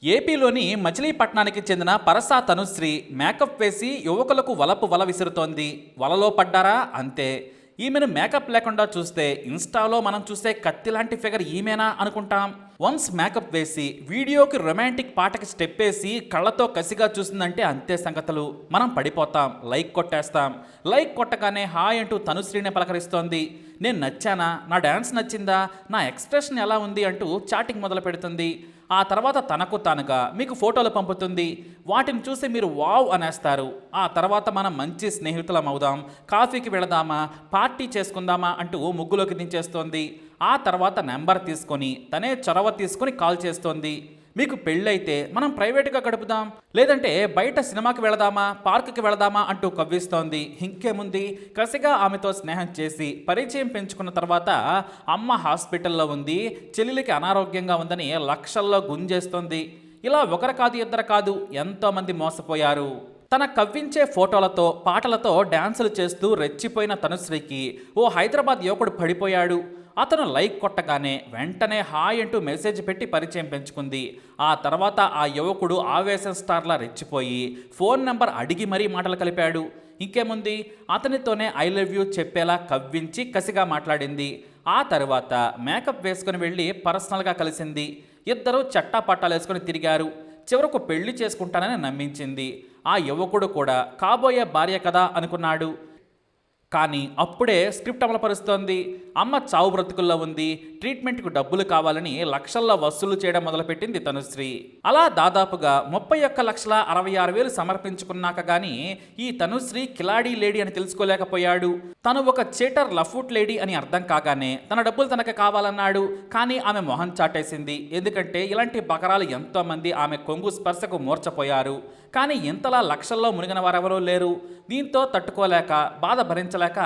ఏపీలోని మచిలీపట్నానికి చెందిన పరసా తనుశ్రీ మేకప్ వేసి యువకులకు వల విసురుతోంది. వలలో పడ్డారా అంతే. ఈమెను మేకప్ లేకుండా చూస్తే ఇన్స్టాలో మనం చూసే కత్తి లాంటి ఫిగర్ ఈమెనా అనుకుంటాం. వన్స్ మేకప్ వేసి వీడియోకి రొమాంటిక్ పాటకి స్టెప్ వేసి కళ్ళతో కసిగా చూసిందంటే అంతే సంగతులు. మనం పడిపోతాం, లైక్ కొట్టేస్తాం. లైక్ కొట్టగానే హాయ్ అంటూ తనుశ్రీని పలకరిస్తోంది. నేను నచ్చానా, నా డ్యాన్స్ నచ్చిందా, నా ఎక్స్ప్రెషన్ ఎలా ఉంది అంటూ చాటింగ్ మొదలు పెడుతుంది. ఆ తర్వాత తనకు తానుగా మీకు ఫోటోలు పంపుతుంది. వాటిని చూసి మీరు వావ్ అనేస్తారు. ఆ తర్వాత మనం మంచి స్నేహితులం అవుదాం, కాఫీకి వెళదామా, పార్టీ చేసుకుందామా అంటూ ముగ్గులోకి దించేస్తోంది. ఆ తర్వాత నెంబర్ తీసుకొని తనే చొరవ తీసుకొని కాల్ చేస్తోంది. మీకు పెళ్ళైతే మనం ప్రైవేట్గా గడుపుదాం, లేదంటే బయట సినిమాకి వెళదామా, పార్కుకి వెళదామా అంటూ కవ్విస్తోంది. ఇంకేముంది, కసిగా ఆమెతో స్నేహం చేసి పరిచయం పెంచుకున్న తర్వాత అమ్మ హాస్పిటల్లో ఉంది, చెల్లెలికి అనారోగ్యంగా ఉందని లక్షల్లో గుంజేస్తోంది. ఇలా ఒకరు కాదు ఇద్దరు కాదు, ఎంతోమంది మోసపోయారు. తన కవ్వించే ఫోటోలతో పాటలతో డ్యాన్సులు చేస్తూ రెచ్చిపోయిన తనుశ్రీకి ఓ హైదరాబాద్ యువకుడు పడిపోయాడు. అతను లైక్ కొట్టగానే వెంటనే హాయ్ అంటూ మెసేజ్ పెట్టి పరిచయం పెంచుకుంది. ఆ తర్వాత ఆ యువకుడు ఆవేశం స్టార్లా రెచ్చిపోయి ఫోన్ నెంబర్ అడిగి మరీ మాటలు కలిపాడు. ఇంకేముంది, అతనితోనే ఐ లవ్ యూ చెప్పేలా కవ్వించి కసిగా మాట్లాడింది. ఆ తర్వాత మేకప్ వేసుకుని వెళ్ళి పర్సనల్గా కలిసింది. ఇద్దరూ చట్టా పట్టాలు వేసుకుని తిరిగారు. చివరకు పెళ్లి చేసుకుంటానని నమ్మించింది. ఆ యువకుడు కూడా కాబోయే భార్య కదా అనుకున్నాడు. కానీ అప్పుడే స్క్రిప్ట్ అమలుపరుస్తోంది. అమ్మ చావు బ్రతుకుల్లో ఉంది, ట్రీట్మెంట్కు డబ్బులు కావాలని లక్షల్లో వసూలు చేయడం మొదలుపెట్టింది తనుశ్రీ. అలా దాదాపుగా 31,66,000 సమర్పించుకున్నాక గానీ ఈ తనుశ్రీ కిలాడీ లేడీ అని తెలుసుకోలేకపోయాడు. తను ఒక చీటర్ లఫూట్ లేడీ అని అర్థం కాగానే తన డబ్బులు తనకు కావాలన్నాడు. కానీ ఆమె మొహం చాటేసింది. ఎందుకంటే ఇలాంటి బకరాలు ఎంతోమంది ఆమె కొంగు స్పర్శకు మూర్చపోయారు. కానీ ఇంతలా లక్షల్లో మునిగిన వారెవరూ లేరు. దీంతో తట్టుకోలేక బాధ భరించలేక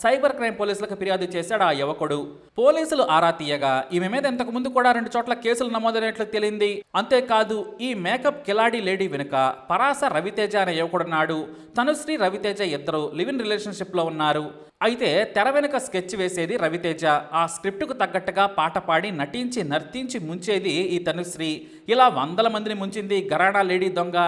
సైబర్ క్రైమ్ పోలీసులకు ఫిర్యాదు చేశాడు ఆ యువకుడు. పోలీసులు ఆరా తీయగా ఈమె మీద ఇంతకు ముందు కూడా 2 చోట్ల కేసులు నమోదైనట్లు తేలింది. అంతేకాదు, ఈ మేకప్ కిలాడీ లేడీ వెనుక పరాస రవితేజ అనే యువకుడున్నాడు. తనుశ్రీ రవితేజ ఇద్దరు లివ్ ఇన్ రిలేషన్షిప్లో ఉన్నారు. అయితే తెర వెనుక స్కెచ్ వేసేది రవితేజ. ఆ స్క్రిప్టుకు తగ్గట్టుగా పాట పాడి నటించి నర్తించి ముంచేది ఈ తనుశ్రీ. ఇలా వందల మందిని ముంచింది గరాణా లేడీ దొంగ.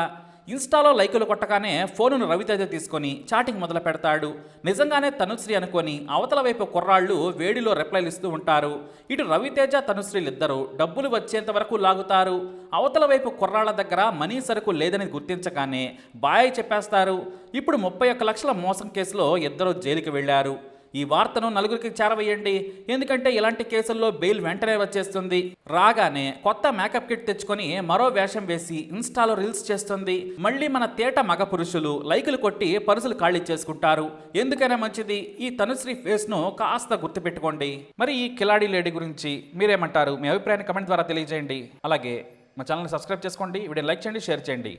ఇన్స్టాలో లైకులు కొట్టగానే ఫోనును రవితేజ తీసుకొని చాటింగ్ మొదలు పెడతాడు. నిజంగానే తనుశ్రీ అనుకొని అవతల వైపు కుర్రాళ్ళు వేడిలో రిప్లైలు ఇస్తూ ఉంటారు. ఇటు రవితేజ తనుశ్రీలిద్దరూ డబ్బులు వచ్చేంత వరకు లాగుతారు. అవతల వైపు కుర్రాళ్ళ దగ్గర మనీ సరుకు లేదని గుర్తించగానే బాయ్ చెప్పేస్తారు. ఇప్పుడు 31 లక్షల మోసం కేసులో ఇద్దరు జైలుకి వెళ్లారు. ఈ వార్తను నలుగురికి చేరవేయండి. ఎందుకంటే ఇలాంటి కేసుల్లో బెయిల్ వెంటనే వచ్చేస్తుంది. రాగానే కొత్త మేకప్ కిట్ తెచ్చుకొని మరో వేషం వేసి ఇన్స్టాలో రీల్స్ చేస్తుంది. మళ్ళీ మన తేట మగ పురుషులు లైకులు కొట్టి పరుసులు ఖాళీ చేసుకుంటారు. ఎందుకైనా మంచిది ఈ తనుశ్రీ ఫేస్ను కాస్త గుర్తుపెట్టుకోండి. మరి ఈ కిలాడీ లేడీ గురించి మీరేమంటారు? మీ అభిప్రాయాన్ని కమెంట్ ద్వారా తెలియజేయండి. అలాగే మా ఛానల్ని సబ్స్క్రైబ్ చేసుకోండి, వీడియో లైక్ చేయండి, షేర్ చేయండి.